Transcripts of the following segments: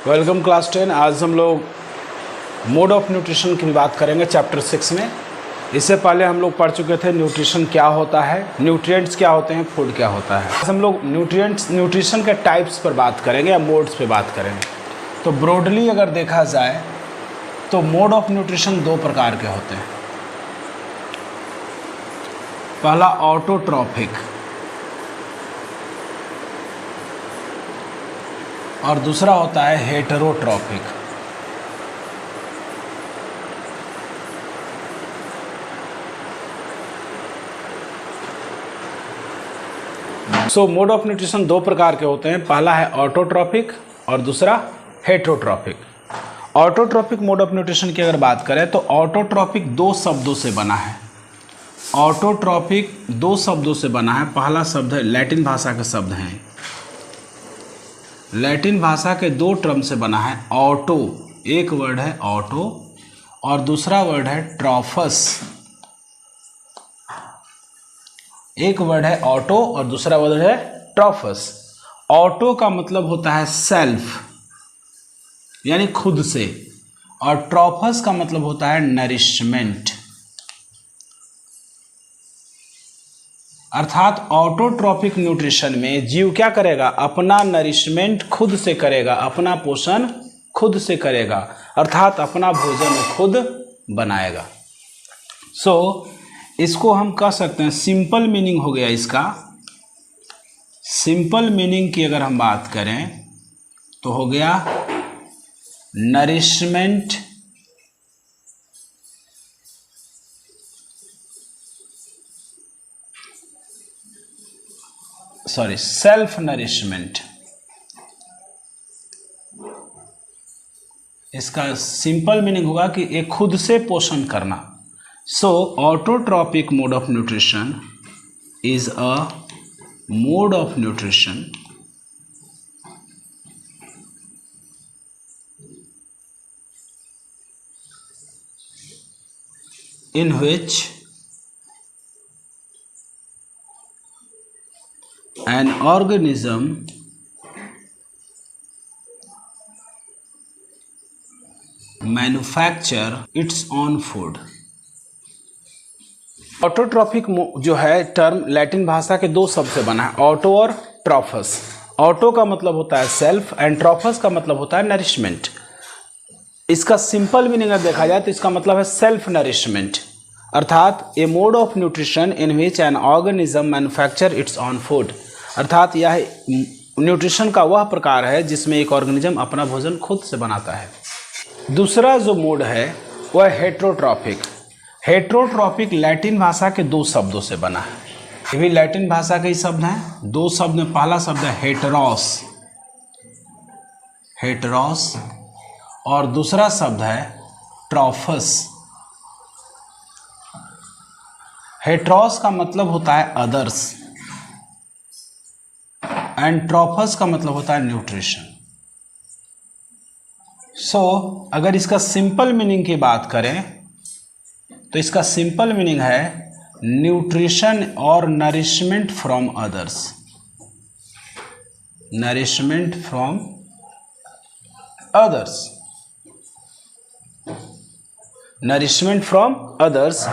Welcome class 10। आज हम लोग मोड ऑफ न्यूट्रिशन की बात करेंगे चैप्टर 6 में। इससे पहले हम लोग पढ़ चुके थे न्यूट्रिशन क्या होता है, न्यूट्रिएंट्स क्या होते हैं, फूड क्या होता है। आज हम लोग न्यूट्रिशन के टाइप्स पर बात करेंगे या मोड्स पे बात करेंगे। तो ब्रॉडली अगर देखा जाए तो मोड ऑफ न्यूट्रिशन दो प्रकार के होते हैं। पहला ऑटोट्रॉफिक और दूसरा होता है heterotrophic. So mode of nutrition दो प्रकार के होते हैं। पहला है ऑटोट्रॉफिक और दूसरा heterotrophic. Autotrophic mode of nutrition की अगर बात करें तो ऑटोट्रॉफिक दो शब्दों से बना है। ऑटोट्रॉफिक दो शब्दों से बना है। पहला शब्द है, लैटिन भाषा के शब्द हैं, लैटिन भाषा के दो टर्म से बना है। ऑटो, एक वर्ड है ऑटो और दूसरा वर्ड है ट्रॉफस। एक वर्ड है ऑटो और दूसरा वर्ड है ट्रॉफस। ऑटो का मतलब होता है सेल्फ यानी खुद से, और ट्रॉफस का मतलब होता है नरिशमेंट। अर्थात ऑटोट्रॉफिक न्यूट्रिशन में जीव क्या करेगा, अपना नरिशमेंट खुद से करेगा, अपना पोषण खुद से करेगा, अर्थात अपना भोजन खुद बनाएगा। इसको हम कह सकते हैं, सिंपल मीनिंग हो गया इसका। सिंपल मीनिंग की अगर हम बात करें तो हो गया नरिशमेंट सेल्फ नरिशमेंट। इसका सिंपल मीनिंग होगा कि एक खुद से पोषण करना। Autotrophic mode of nutrition is a mode of nutrition in which an organism manufacture its own food। Autotrophic जो है टर्म लैटिन भाषा के दो शब्द से बना है, ऑटो और ट्रॉफस। ऑटो का मतलब होता है सेल्फ एंड ट्रॉफस का मतलब होता है नरिशमेंट। इसका सिंपल मीनिंग अगर देखा जाए तो इसका मतलब है सेल्फ नरिशमेंट, अर्थात a mode of nutrition in which an organism manufacture its own food. अर्थात यह न्यूट्रिशन का वह प्रकार है जिसमें एक ऑर्गेनिज्म अपना भोजन खुद से बनाता है। दूसरा जो मोड है वह हेटेरोट्रॉफिक। हेटेरोट्रॉफिक लैटिन भाषा के दो शब्दों से बना है। ये भी लैटिन भाषा के ही शब्द हैं। दो शब्द में पहला शब्द है हेटेरोस, हेटेरोस, और दूसरा शब्द है ट्रॉफस। हेटेरोस का मतलब होता है अदर्स एंड ट्रॉफस का मतलब होता है न्यूट्रिशन। अगर इसका सिंपल मीनिंग की बात करें तो इसका सिंपल मीनिंग है न्यूट्रिशन और nourishment from others. Nourishment from others, nourishment from others.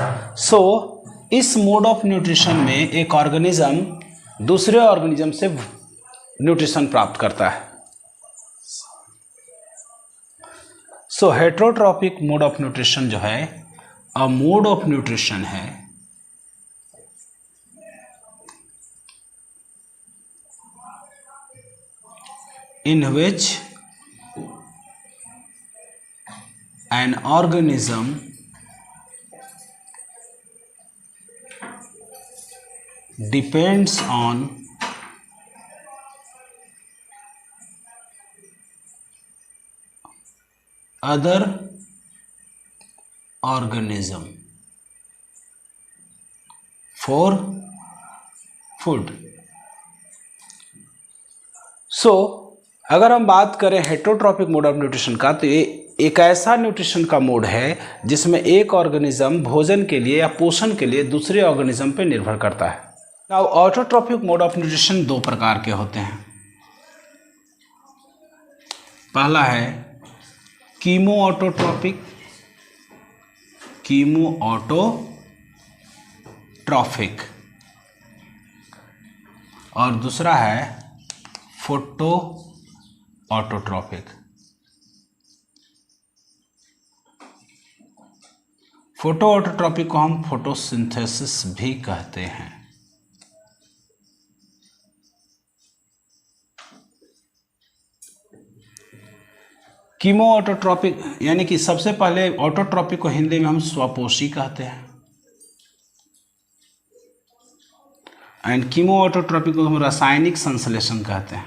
इस मोड ऑफ न्यूट्रिशन में एक ऑर्गेनिज्म दूसरे ऑर्गेनिज्म से न्यूट्रिशन प्राप्त करता है। हेटेरोट्रॉपिक मोड ऑफ न्यूट्रिशन जो है अ मोड ऑफ न्यूट्रिशन है in which an organism depends on other organism for food। अगर हम बात करें हेटेरोट्रॉपिक मोड ऑफ न्यूट्रिशन का तो ये एक ऐसा न्यूट्रिशन का मोड है जिसमें एक ऑर्गेनिज्म भोजन के लिए या पोषण के लिए दूसरे ऑर्गेनिज्म पर निर्भर करता है। Now autotrophic mode of nutrition दो प्रकार के होते हैं। पहला है कीमो ऑटोट्रॉपिक, कीमो ऑटोट्रॉफिक, और दूसरा है फोटो ऑटोट्रॉपिक। फोटो ऑटोट्रॉपिक को हम फोटोसिंथेसिस भी कहते हैं। कीमो ऑटोट्रॉपिक यानी कि सबसे पहले ऑटोट्रॉपिक को हिंदी में हम स्वपोषी कहते हैं, एंड कीमो ऑटोट्रॉपिक को हम रासायनिक संश्लेषण कहते हैं,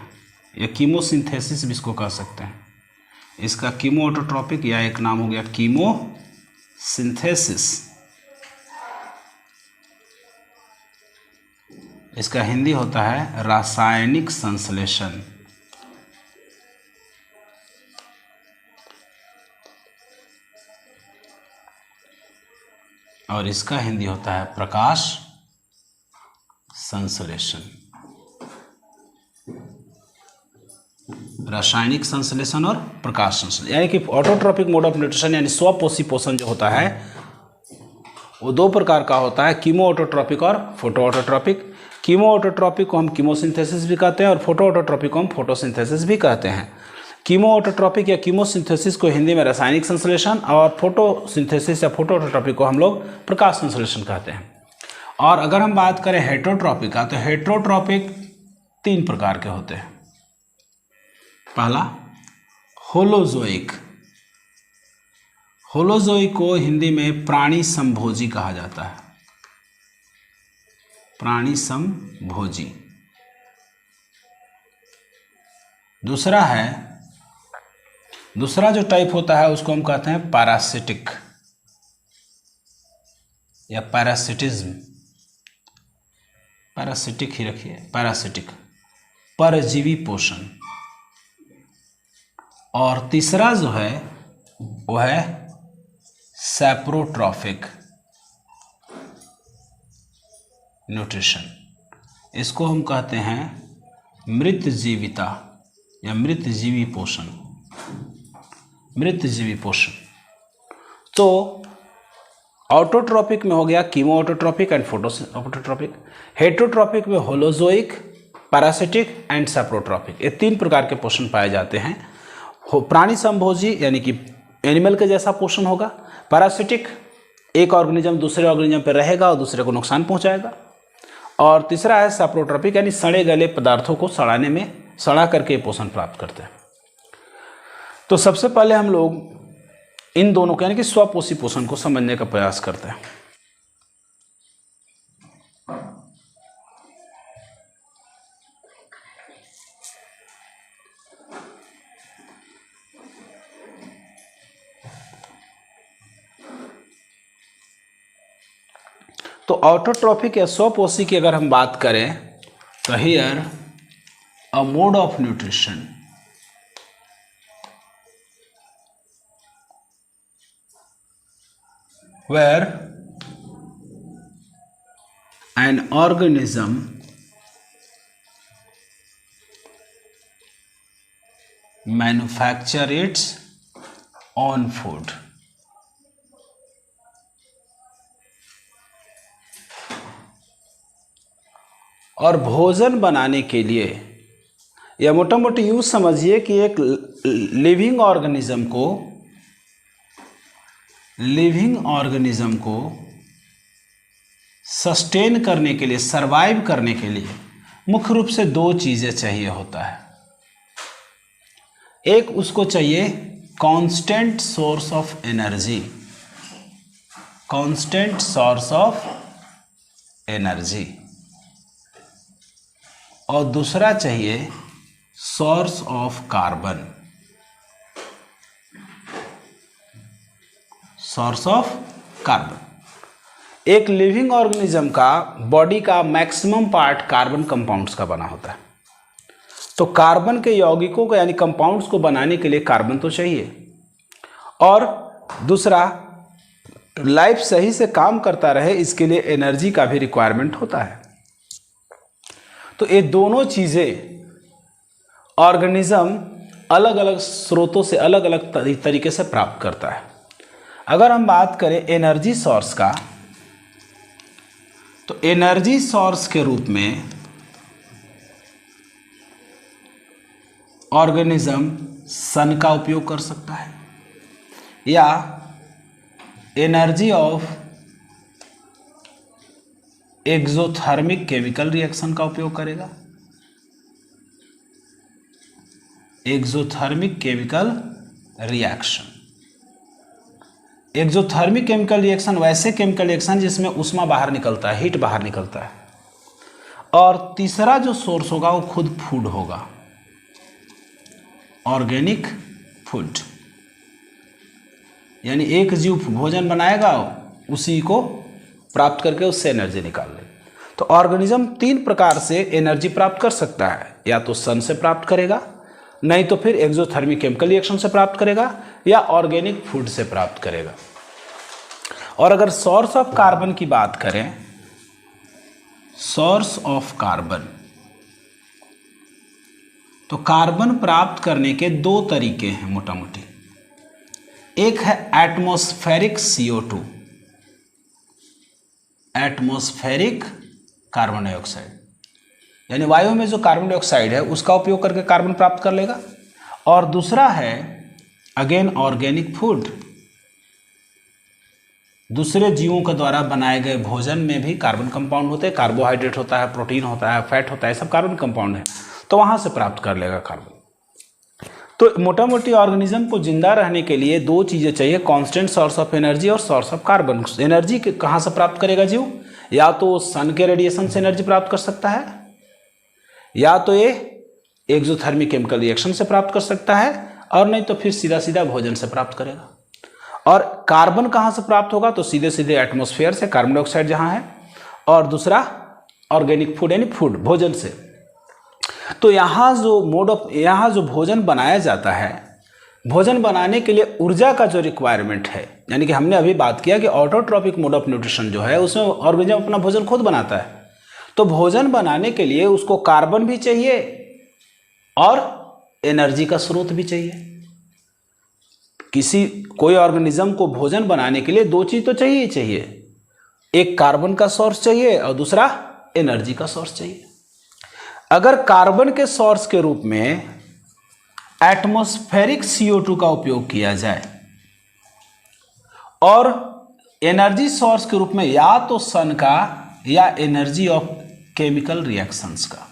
या कीमोसिंथेसिस भी इसको कह सकते हैं। इसका कीमो ऑटोट्रॉपिक या एक नाम हो गया कीमोसिंथेसिस, इसका हिंदी होता है रासायनिक संश्लेषण। और इसका हिंदी होता है प्रकाश संश्लेषण। रासायनिक संश्लेषण और प्रकाश संश्लेषण, यानी कि ऑटोट्रॉपिक मोड ऑफ न्यूट्रिशन यानी स्वपोषी पोषण जो होता है वो दो प्रकार का होता है, कीमो ऑटोट्रॉपिक और फोटो ऑटोट्रॉपिक। कीमो ऑटोट्रॉपिक को हम कीमोसिंथेसिस भी कहते हैं और फोटो ऑटोट्रॉपिक को हम फोटोसिंथेसिस भी कहते हैं। कीमो ऑटोट्रॉपिक या कीमोसिंथेसिस को हिंदी में रासायनिक संश्लेषण और फोटोसिंथेसिस या फोटो ऑटोट्रॉपिक को हम लोग प्रकाश संश्लेषण कहते हैं। और अगर हम बात करें हेटरोट्रॉपिक का, तो हेटरोट्रॉपिक 3 प्रकार के होते हैं। पहला होलोजोइक, होलोजोइक को हिंदी में प्राणी समभोजी कहा जाता है, प्राणी समभोजी। दूसरा जो टाइप होता है उसको हम कहते हैं पैरासिटिक या पैरासिटिज्म, पैरासिटिक ही रखिए, पैरासिटिक, परजीवी पोषण। और तीसरा जो है वो है सैप्रोट्रॉफिक न्यूट्रिशन, इसको हम कहते हैं मृत जीविता या मृत जीवी पोषण, मृत जीवी पोषण। तो ऑटोट्रॉपिक में हो गया chemo autotrophic and photo autotrophic, heterotrophic में होलोजोइक, पैरासिटिक एंड सैप्रोट्रॉपिक, ये 3 प्रकार के पोषण पाए जाते हैं। प्राणी समभोजी यानी कि एनिमल के जैसा पोषण होगा, पैरासिटिक एक ऑर्गेनिज्म दूसरे ऑर्गेनिज्म पर रहेगा और दूसरे को नुकसान पहुंचाएगा, और तीसरा है सैप्रोट्रॉपिक यानी सड़े गले पदार्थों को सड़ा करके पोषण प्राप्त करते हैं। तो सबसे पहले हम लोग इन दोनों को यानी कि स्वपोषी पोषण को समझने का प्रयास करते हैं। तो ऑटोट्रॉफिक या स्वपोषी की अगर हम बात करें तो here a mode of nutrition where an organism manufacture its own food. और भोजन बनाने के लिए या मोटा मोटी यूँ समझिए कि एक लिविंग ऑर्गेनिज्म को सस्टेन करने के लिए, सरवाइव करने के लिए मुख्य रूप से 2 चीज़ें चाहिए होता है। एक उसको चाहिए constant source of energy, constant source of energy, और दूसरा चाहिए source of carbon, source of carbon. एक लिविंग ऑर्गेनिज्म का बॉडी का मैक्सिमम पार्ट कार्बन कंपाउंड्स का बना होता है, तो कार्बन के यौगिकों को यानी कंपाउंड्स को बनाने के लिए कार्बन तो चाहिए, और दूसरा लाइफ सही से काम करता रहे इसके लिए एनर्जी का भी रिक्वायरमेंट होता है। तो ये दोनों चीज़ें ऑर्गेनिज्म अलग अलग स्रोतों से अलग अलग तरीके से प्राप्त करता है। अगर हम बात करें एनर्जी सोर्स का, तो एनर्जी सोर्स के रूप में ऑर्गेनिज्म सन का उपयोग कर सकता है, या energy of exothermic chemical reaction का उपयोग करेगा। Exothermic chemical reaction, exothermic chemical reaction वैसे केमिकल रिएक्शन जिसमें ऊष्मा बाहर निकलता है, हीट बाहर निकलता है। और तीसरा जो सोर्स होगा वो खुद फूड होगा, ऑर्गेनिक फूड, यानी एक जीव भोजन बनाएगा, उसी को प्राप्त करके उससे एनर्जी निकाल ले। तो ऑर्गेनिज्म 3 प्रकार से एनर्जी प्राप्त कर सकता है, या तो सन से प्राप्त करेगा, नहीं तो फिर एक्सोथर्मिक केमिकल रिएक्शन से प्राप्त करेगा, या ऑर्गेनिक फूड से प्राप्त करेगा। और अगर सोर्स ऑफ कार्बन की बात करें, सोर्स ऑफ कार्बन, तो कार्बन प्राप्त करने के 2 तरीके हैं मोटा मोटी। एक है atmospheric CO2, atmospheric carbon dioxide, यानी वायु में जो कार्बन डाइऑक्साइड है उसका उपयोग करके कार्बन प्राप्त कर लेगा। और दूसरा है अगेन ऑर्गेनिक फूड, दूसरे जीवों के द्वारा बनाए गए भोजन में भी कार्बन कंपाउंड होते हैं, कार्बोहाइड्रेट होता है, प्रोटीन होता है, फैट होता है, सब कार्बन कंपाउंड है, तो वहां से प्राप्त कर लेगा कार्बन। तो मोटा मोटी ऑर्गेनिज्म को जिंदा रहने के लिए 2 चीजें चाहिए, कांस्टेंट सोर्स ऑफ एनर्जी और सोर्स ऑफ कार्बन। एनर्जी कहाँ से प्राप्त करेगा जीव? या तो सन के रेडिएशन से एनर्जी प्राप्त कर सकता है, या तो ये एक्सोथर्मिक केमिकल रिएक्शन से प्राप्त कर सकता है, और नहीं तो फिर सीधा सीधा भोजन से प्राप्त करेगा। और कार्बन कहाँ से प्राप्त होगा? तो सीधे सीधे एटमॉस्फेयर से, कार्बन डाइऑक्साइड जहाँ है, और दूसरा ऑर्गेनिक फूड यानी फूड, भोजन से। तो यहाँ जो भोजन बनाया जाता है, भोजन बनाने के लिए ऊर्जा का जो रिक्वायरमेंट है, यानी कि हमने अभी बात किया कि ऑटोट्रॉपिक मोड ऑफ न्यूट्रिशन जो है उसमें ऑर्गेनिज्म अपना भोजन खुद बनाता है। तो भोजन बनाने के लिए उसको कार्बन भी चाहिए और एनर्जी का स्रोत भी चाहिए। कोई ऑर्गेनिज्म को भोजन बनाने के लिए 2 चीज तो चाहिए ही चाहिए, एक कार्बन का सोर्स चाहिए और दूसरा एनर्जी का सोर्स चाहिए। अगर कार्बन के सोर्स के रूप में एटमॉस्फेरिक CO2 का उपयोग किया जाए और एनर्जी सोर्स के रूप में या तो सन का या एनर्जी ऑफ केमिकल रिएक्शंस का,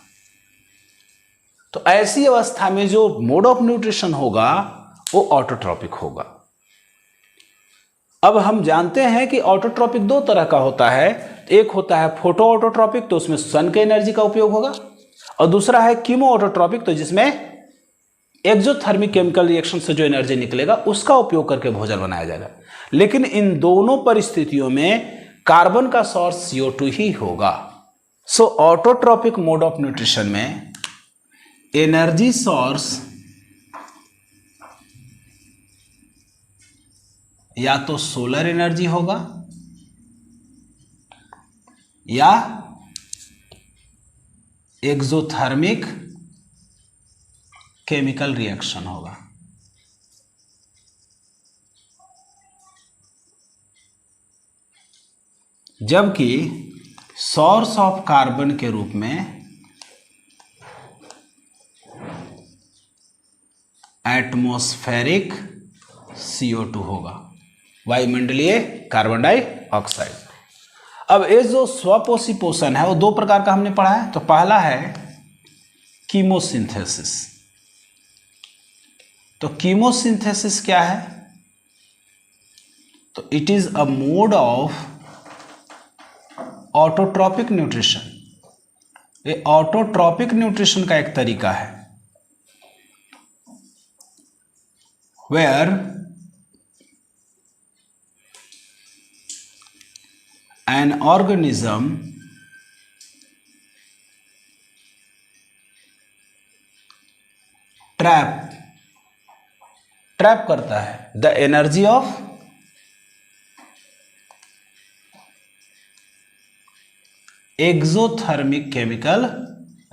तो ऐसी अवस्था में जो मोड ऑफ न्यूट्रिशन होगा वो ऑटोट्रॉपिक होगा। अब हम जानते हैं कि ऑटोट्रॉपिक 2 तरह का होता है, एक होता है फोटो ऑटोट्रॉपिक, तो उसमें सन के एनर्जी का उपयोग होगा, और दूसरा है कीमो ऑटोट्रॉपिक, तो जिसमें एक्सोथर्मिक केमिकल रिएक्शन से जो एनर्जी निकलेगा उसका उपयोग करके भोजन बनाया जाएगा। लेकिन इन दोनों परिस्थितियों में कार्बन का सोर्स CO2 ही होगा। सो ऑटोट्रॉपिक मोड ऑफ न्यूट्रिशन में एनर्जी सोर्स या तो सोलर एनर्जी होगा या एक्सोथर्मिक केमिकल रिएक्शन होगा। जबकि सोर्स ऑफ कार्बन के रूप में एटमॉस्फेरिक CO2 होगा, वायुमंडलीय कार्बन डाइऑक्साइड। अब ये जो स्वपोषी पोषण है वो 2 प्रकार का हमने पढ़ा है। तो पहला है कीमोसिंथेसिस। तो कीमोसिंथेसिस क्या है? तो it is a mode of autotrophic nutrition. ये ऑटोट्रॉपिक न्यूट्रिशन का एक तरीका है, वेयर an organism ट्रैप करता है the energy of exothermic chemical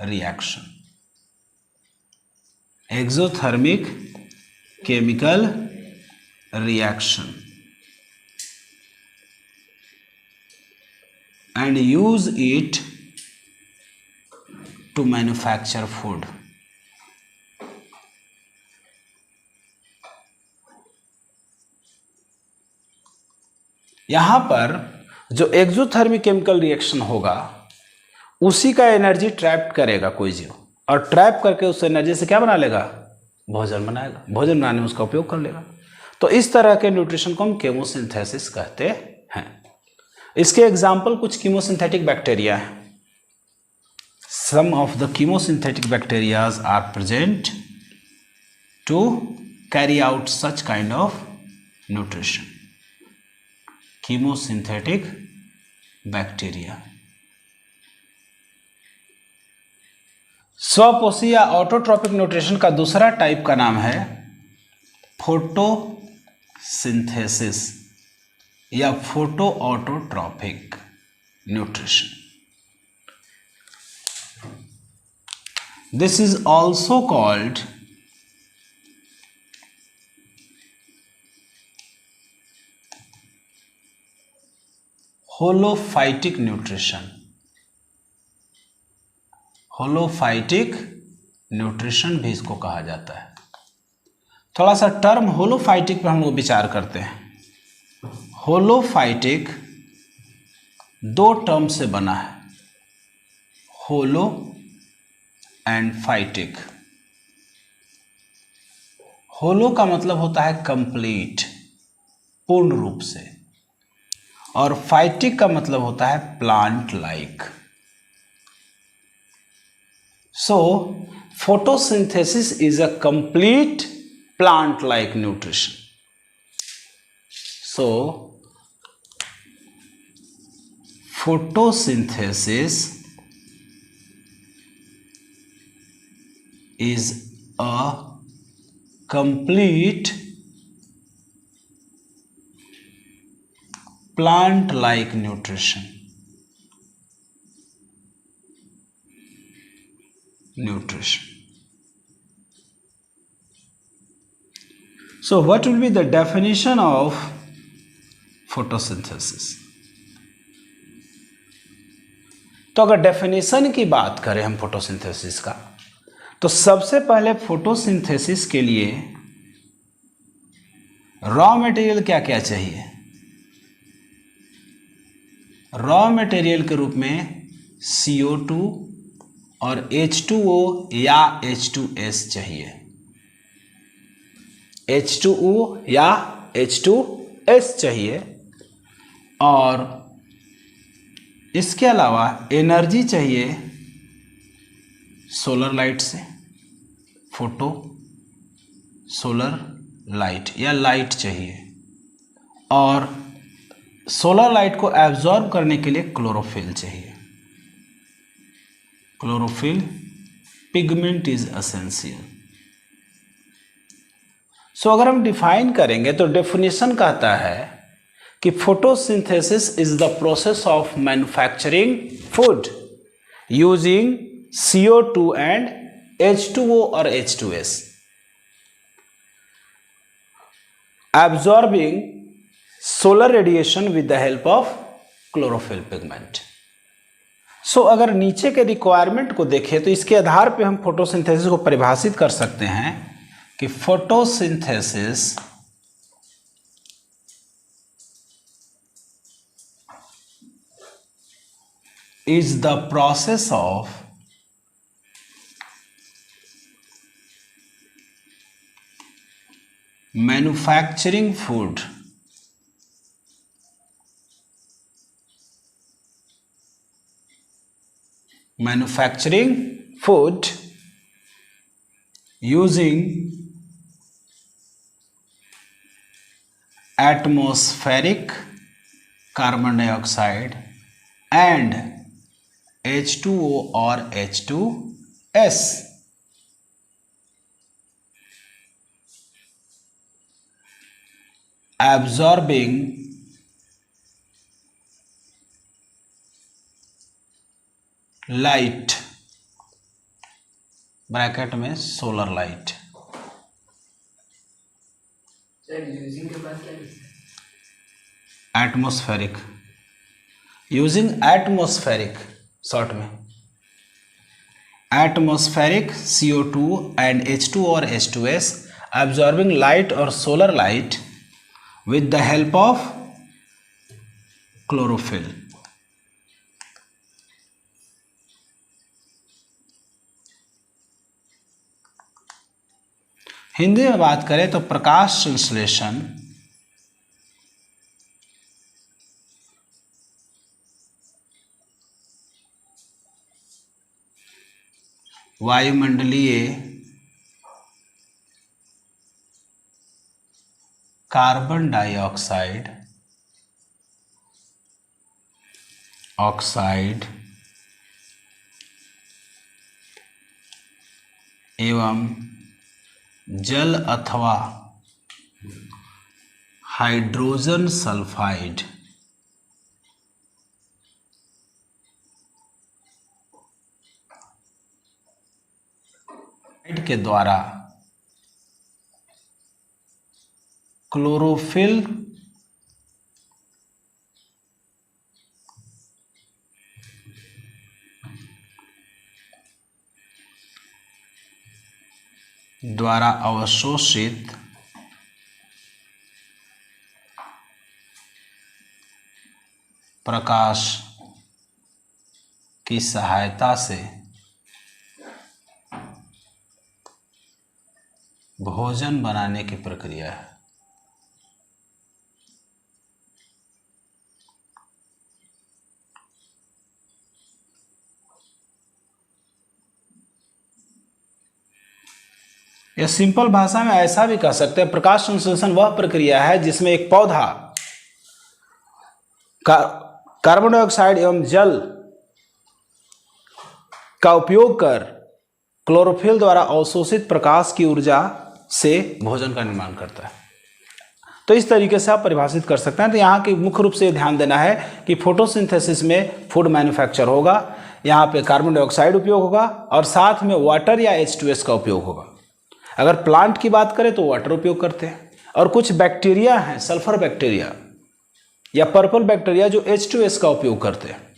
reaction. exothermic chemical reaction and use it to manufacture food. यहां पर जो एक्सोथर्मिक केमिकल रिएक्शन होगा उसी का एनर्जी ट्रैप करेगा कोई जीव, और ट्रैप करके उस एनर्जी से क्या बना लेगा, भोजन बनाएगा, भोजन बनाने में उसका उपयोग कर लेगा। तो इस तरह के न्यूट्रिशन को हम केमोसिंथेसिस कहते हैं। इसके एग्जाम्पल कुछ कीमोसिंथेटिक बैक्टीरिया हैं। Some of the chemosynthetic bacterias are present to carry out such kind of nutrition. Chemosynthetic bacteria. स्वपोषी या ऑटोट्रॉपिक न्यूट्रिशन का दूसरा टाइप का नाम है फोटोसिंथेसिस या photo autotrophic nutrition. This is also called holophytic nutrition. Holophytic nutrition भी इसको कहा जाता है। थोड़ा सा टर्म होलोफाइटिक पर हम लोग विचार करते हैं। होलोफाइटिक दो टर्म से बना है, होलो एंड फाइटिक। होलो का मतलब होता है कंप्लीट, पूर्ण रूप से, और फाइटिक का मतलब होता है plant like. So, photosynthesis is a complete plant-like nutrition. So, photosynthesis is a complete plant-like nutrition. So what will be the definition of photosynthesis? तो अगर डेफिनेशन की बात करें हम फोटोसिंथेसिस का, तो सबसे पहले फोटोसिंथेसिस के लिए रॉ मटेरियल क्या क्या चाहिए। रॉ मटेरियल के रूप में CO2 और H2O या H2S चाहिए। H2O या H2S चाहिए, और इसके अलावा एनर्जी चाहिए सोलर लाइट से, फोटो सोलर लाइट या लाइट चाहिए, और सोलर लाइट को एब्जॉर्ब करने के लिए क्लोरोफिल चाहिए। Chlorophyll pigment is essential. So अगर हम डिफाइन करेंगे तो डेफिनेशन कहता है कि photosynthesis is the process of manufacturing food using CO2 and H2O और H2S, absorbing solar radiation with the help of chlorophyll pigment. सो अगर नीचे के रिक्वायरमेंट को देखें तो इसके आधार पे हम फोटोसिंथेसिस को परिभाषित कर सकते हैं कि photosynthesis is the process of manufacturing food using atmospheric carbon dioxide and H2O or H2S. Absorbing light, bracket में solar light, atmospheric, using atmospheric, short में atmospheric CO2 and H2 or H2S absorbing light or solar light with the help of chlorophyll. Hindi में बात करें तो प्रकाश संश्लेषण वायुमंडलीय carbon dioxide एवं जल अथवा हाइड्रोजन सल्फाइड के द्वारा क्लोरोफिल द्वारा अवशोषित प्रकाश की सहायता से भोजन बनाने की प्रक्रिया है। या सिंपल भाषा में ऐसा भी कह सकते हैं, प्रकाश संश्लेषण वह प्रक्रिया है जिसमें एक पौधा कार्बन डाइऑक्साइड एवं जल का उपयोग कर क्लोरोफिल द्वारा अवशोषित प्रकाश की ऊर्जा से भोजन का निर्माण करता है। तो इस तरीके से आप परिभाषित कर सकते हैं। तो यहाँ की मुख्य रूप से ध्यान देना है कि फोटोसिंथेसिस में फूड मैन्युफैक्चर होगा, यहाँ पे कार्बन डाइऑक्साइड उपयोग होगा और साथ में वाटर या H2S का उपयोग होगा। अगर प्लांट की बात करें तो वाटर उपयोग करते हैं और कुछ बैक्टीरिया हैं, सल्फर बैक्टीरिया या पर्पल बैक्टीरिया, जो H2S का उपयोग करते हैं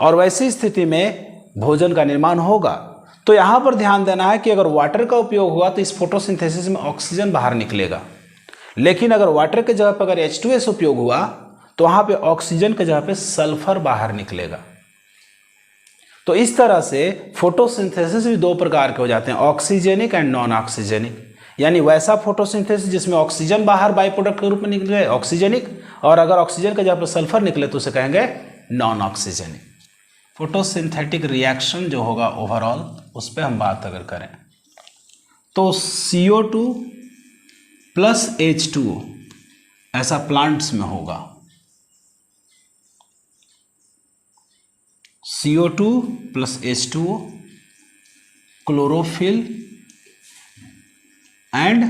और वैसी स्थिति में भोजन का निर्माण होगा। तो यहाँ पर ध्यान देना है कि अगर वाटर का उपयोग हुआ तो इस फोटोसिंथेसिस में ऑक्सीजन बाहर निकलेगा, लेकिन अगर वाटर के जगह पर अगर H2S उपयोग हुआ तो वहाँ पे ऑक्सीजन के जगह पे सल्फर बाहर निकलेगा। तो इस तरह से फोटोसिंथेसिस भी दो प्रकार के हो जाते हैं, ऑक्सीजेनिक एंड नॉन ऑक्सीजेनिक। यानी वैसा फोटोसिंथेसिस जिसमें ऑक्सीजन बाहर बाई प्रोडक्ट के रूप में निकले, ऑक्सीजेनिक, और अगर ऑक्सीजन के जगह पर सल्फर निकले तो उसे कहेंगे नॉन ऑक्सीजेनिक। फोटोसिंथेटिक रिएक्शन जो होगा ओवरऑल, उस पर हम बात अगर करें तो CO2 प्लस H2O ऐसा प्लांट्स में होगा। CO2 plus H2O, chlorophyll and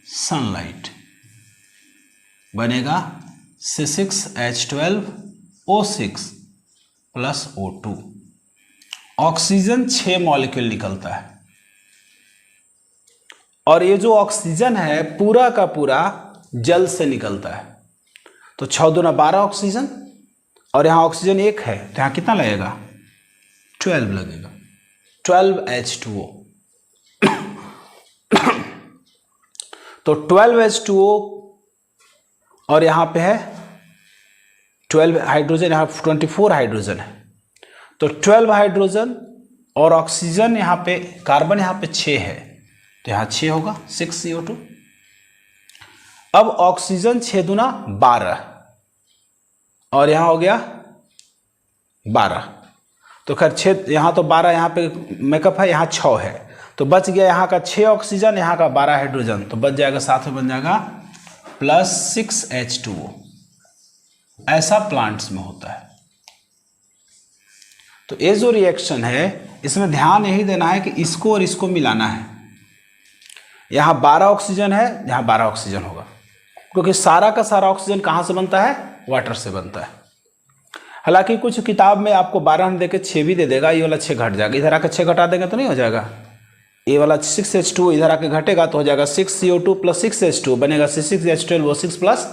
sunlight बनेगा C6H12O6 plus O2। Oxygen 6 molecule निकलता है और ये जो ऑक्सीजन है पूरा का पूरा जल से निकलता है। तो 6 दूना 12 ऑक्सीजन और यहाँ ऑक्सीजन 1 है तो यहाँ कितना लगेगा, 12 लगेगा, 12H2O। तो 12H2O और यहाँ पे है 12 हाइड्रोजन, यहाँ 24 हाइड्रोजन है। तो 12 हाइड्रोजन और ऑक्सीजन यहाँ पे, कार्बन यहाँ पे 6 है तो यहाँ 6 होगा, 6 CO2। अब ऑक्सीजन 6 दूना 12 और यहाँ हो गया 12। तो खैर 6, यहाँ तो 12 यहाँ पे मेकअप है, यहाँ 6 है तो बच गया यहाँ का 6 ऑक्सीजन, यहाँ का 12 हाइड्रोजन, तो बच जाएगा, साथ में बन जाएगा प्लस 6H2O। ऐसा प्लांट्स में होता है। तो ये जो रिएक्शन है इसमें ध्यान यही देना है कि इसको और इसको मिलाना है। यहाँ 12 ऑक्सीजन है, यहाँ 12 ऑक्सीजन होगा, क्योंकि सारा का सारा ऑक्सीजन कहाँ से बनता है, वाटर से बनता है। हालांकि कुछ किताब में आपको 12 देके 6 भी दे देगा, ये वाला 6 घट जाएगा, इधर आकर 6 घटा देंगे तो नहीं हो जाएगा, ये वाला 6H2 इधर आके घटेगा तो हो जाएगा 6CO2 प्लस 6H2 बनेगा C6H12O6 प्लस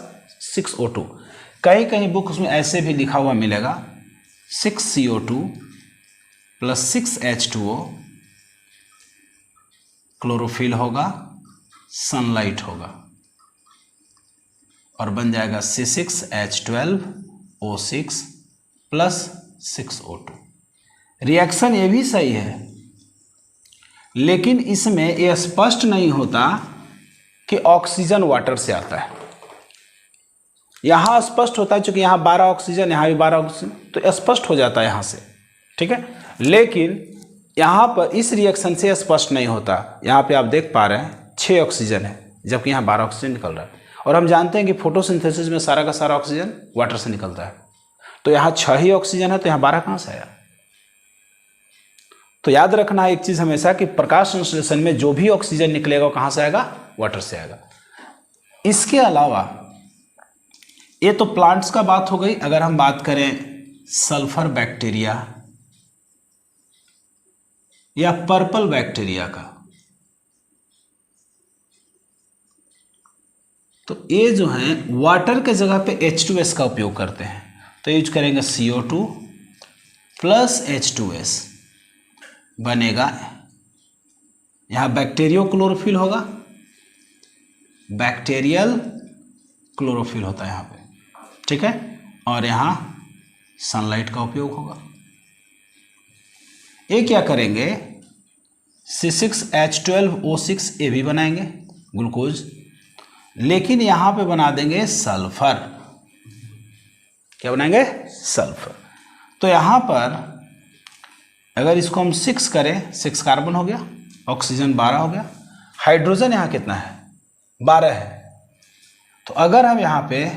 6O2। कहीं कहीं बुक उसमें ऐसे भी लिखा हुआ मिलेगा 6CO2 प्लस 6H2O, क्लोरोफिल होगा, सनलाइट होगा और बन जाएगा C6H12O6 प्लस 6O2। रिएक्शन ये भी सही है, लेकिन इसमें यह स्पष्ट नहीं होता कि ऑक्सीजन वाटर से आता है। यहाँ स्पष्ट होता है, चूंकि यहाँ 12 ऑक्सीजन, यहाँ भी 12 ऑक्सीजन, तो स्पष्ट हो जाता है यहाँ से, ठीक है। लेकिन यहाँ पर इस रिएक्शन से स्पष्ट नहीं होता। यहाँ पे आप देख पा रहे हैं 6 ऑक्सीजन है, जबकि यहाँ 12 ऑक्सीजन निकल रहा है। और हम जानते हैं कि फोटोसिंथेसिस में सारा का सारा ऑक्सीजन वाटर से निकलता है, तो यहाँ 6 ही ऑक्सीजन है, तो यहाँ 12 कहाँ से आया। तो याद रखना है एक चीज हमेशा कि प्रकाश संश्लेषण में जो भी ऑक्सीजन निकलेगा वो कहाँ से आएगा, वाटर से आएगा। इसके अलावा ये तो प्लांट्स का बात हो गई। अगर हम बात करें सल्फर बैक्टीरिया या पर्पल बैक्टीरिया का, तो ये जो है वाटर के जगह पे H2S का उपयोग करते हैं, तो यूज करेंगे CO2 प्लस H2S बनेगा, यहाँ बैक्टीरियो क्लोरोफिल होगा, बैक्टीरियल क्लोरोफिल होता है यहाँ पे, ठीक है। और यहाँ सनलाइट का उपयोग होगा। ये क्या करेंगे, C6H12O6 ये भी बनाएंगे ग्लूकोज, लेकिन यहाँ पे बना देंगे सल्फर। क्या बनाएंगे, सल्फर। तो यहाँ पर अगर इसको हम 6 करें, 6 कार्बन हो गया, ऑक्सीजन 12 हो गया, हाइड्रोजन यहाँ कितना है, 12 है। तो अगर हम यहाँ पे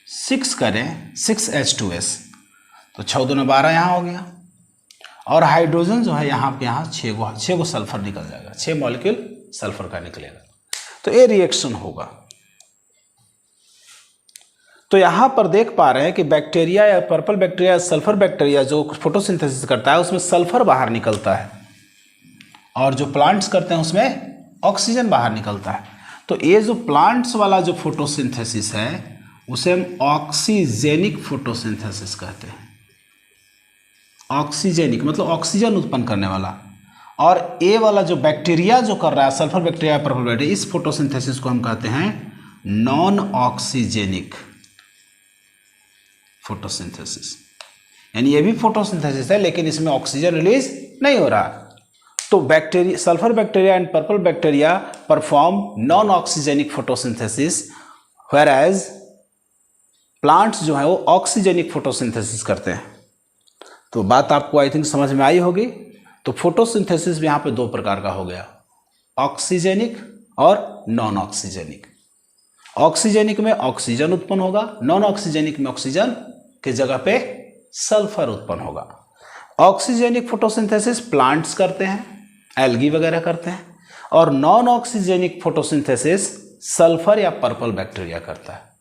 6 करें 6H2S, तो 6 दूना 12 यहाँ हो गया, और हाइड्रोजन जो है यहाँ पे यहाँ 6 गो सल्फर निकल जाएगा, 6 मॉलिक्यूल सल्फर का निकलेगा, तो ये रिएक्शन होगा। तो यहाँ पर देख पा रहे हैं कि बैक्टीरिया या पर्पल बैक्टीरिया, सल्फर बैक्टीरिया जो फोटोसिंथेसिस करता है उसमें सल्फर बाहर निकलता है, और जो प्लांट्स करते हैं उसमें ऑक्सीजन बाहर निकलता है। तो ये जो प्लांट्स वाला जो फोटोसिंथेसिस है उसे हम ऑक्सीजेनिक फोटोसिंथेसिस कहते हैं। ऑक्सीजेनिक मतलब ऑक्सीजन उत्पन्न करने वाला। और ये वाला जो बैक्टीरिया जो कर रहा है, सल्फर बैक्टीरिया, पर्पल बैक्टीरिया, इस फोटोसिंथेसिस को हम कहते हैं नॉन ऑक्सीजेनिक फोटोसिंथेसिस। यानी ये भी फोटोसिंथेसिस है, लेकिन इसमें ऑक्सीजन रिलीज नहीं हो रहा। तो bacteria, sulphur bacteria and purple bacteria perform non oxygenic photosynthesis, whereas plants जो है वो ऑक्सीजेनिक फोटोसिंथेसिस करते हैं। तो बात आपको आई थिंक समझ में आई होगी। तो फोटोसिंथेसिस भी यहाँ पे 2 प्रकार का हो गया, ऑक्सीजेनिक और नॉन ऑक्सीजेनिक। ऑक्सीजेनिक में ऑक्सीजन उत्पन्न होगा, नॉन ऑक्सीजेनिक में ऑक्सीजन के जगह पे सल्फर उत्पन्न होगा। ऑक्सीजेनिक फोटोसिंथेसिस प्लांट्स करते हैं, एल्गी वगैरह करते हैं, और नॉन ऑक्सीजेनिक फोटोसिंथेसिस सल्फर या पर्पल बैक्टीरिया करता है।